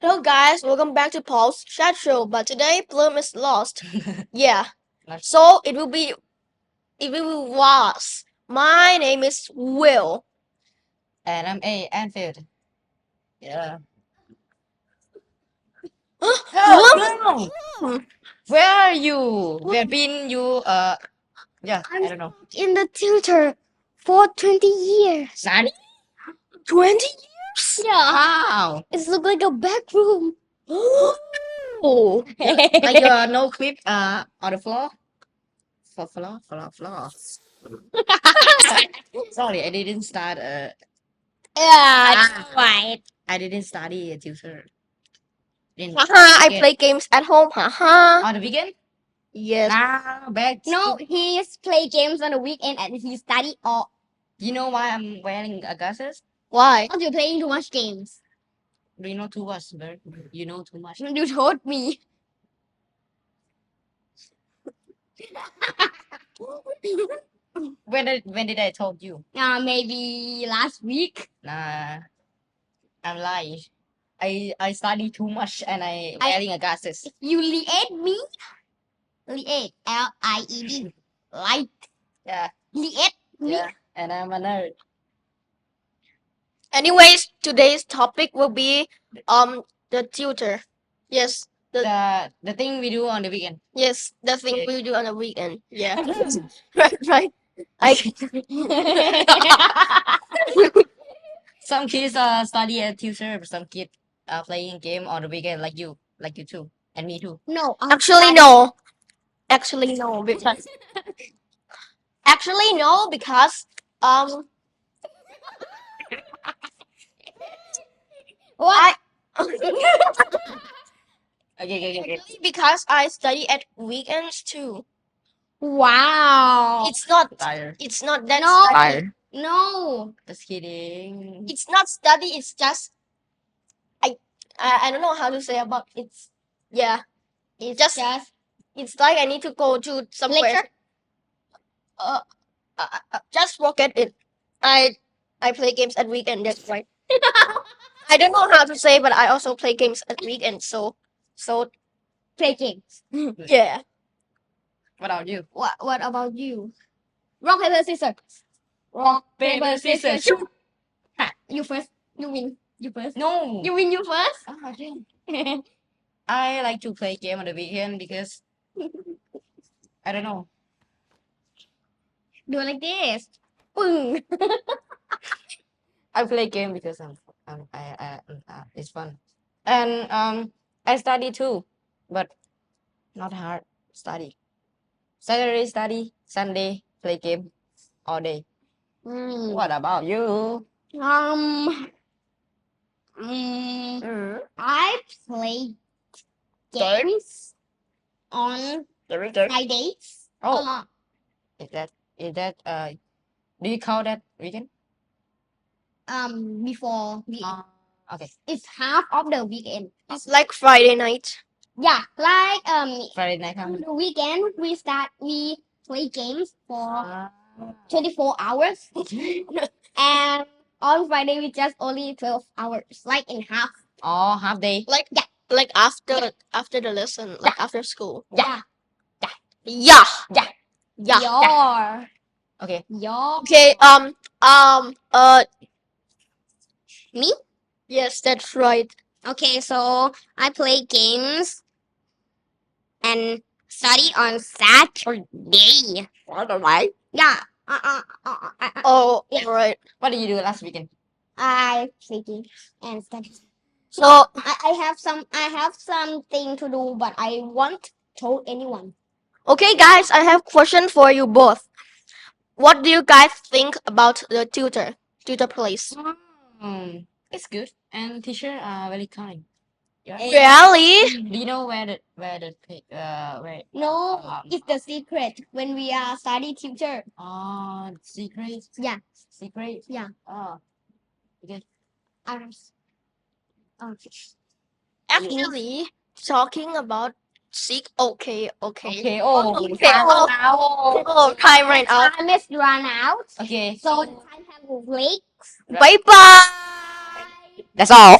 Hello guys, welcome back to Paul's chat show. But today Bloom is lost. Yeah. So it will was. My name is Will. And I'm A. Anfield. Yeah. Bloom? No! Where are you? Where been you? Yeah, I don't know. In the tutor for 20 years. Nani? 20 years? Yeah. Wow! It's look like a back room. Oh. Like your no clip on the floor? Floor. Sorry, I didn't start Yeah, right. I didn't study a tutor. Didn't Haha, I get play games at home. Haha. on the weekend? Yes. Now back. No, he's play games on the weekend and he study or You know why I'm wearing glasses? Why? because you're playing too much games. Do you know too much, Bert? You know too much. You told me. When did I told you? Maybe last week. Nah, I'm lying. I study too much and I wearing a glasses. You lied me. Lied. Lied. Lied. Yeah, Lied me. yeah. And I'm a nerd. Anyways, today's topic will be the tutor. Yes. The thing we do on the weekend. Yes, the thing Okay. we do on the weekend. Yeah. right. I Some kids study at tutor, some kids are playing game on the weekend like you too, and me too. No. actually no. Actually no because Actually, no, because um, What? Okay. because I study at weekends too. Wow. It's not. Tired. It's not that. No. Study. Tired. No. Just kidding. It's not study. It's just I don't know how to say about it's. Yeah, It's just it's like I need to go to somewhere. lecture. Just forget it. I play games at weekend. That's right. I don't know how to say, but I also play games at weekend. So Play games. yeah. What about you? What about you? Rock, paper, scissors. Rock, paper, scissors, shoot. You first. You win. You first. No. You win. You first. Ah, damn. I like to play game on the weekend because I don't know. Do it like this. Boom. I play game because it's fun, and I study too, but not hard study. Saturday study, Sunday play game all day. Mm. What about you? Um. I play games on Fridays. Oh, is that do you call that weekend? Before the Okay, it's half of the weekend. It's like Friday night. Yeah, like Friday night. on the weekend we play games for Ah. 24 hours, and on Friday we just only 12 hours, like in half. Oh, half day. Like after the lesson, like after school. Yeah. Yeah. Yeah. Yeah. Your. Okay. Your. Okay. Me? Yes, that's right. Okay, so I play games and study on Saturday. Alright. Yeah. Oh, Yeah. alright. What did you do last weekend? I play games and study. So I have something to do, but I won't tell anyone. okay, guys, I have question for you both. What do you guys think about the tutor place? It's good, and teacher are very kind. Yeah. Really? Do you know where the where No, it's the secret when we are study tutor. secret? Yeah. Secret? Yeah. Oh, okay. Ours. Actually, talking about seek. Okay. Okay. Oh, Okay. time Oh, out. oh, time right out. Time is run out. Okay. So time have breaks. Bye bye. That's all.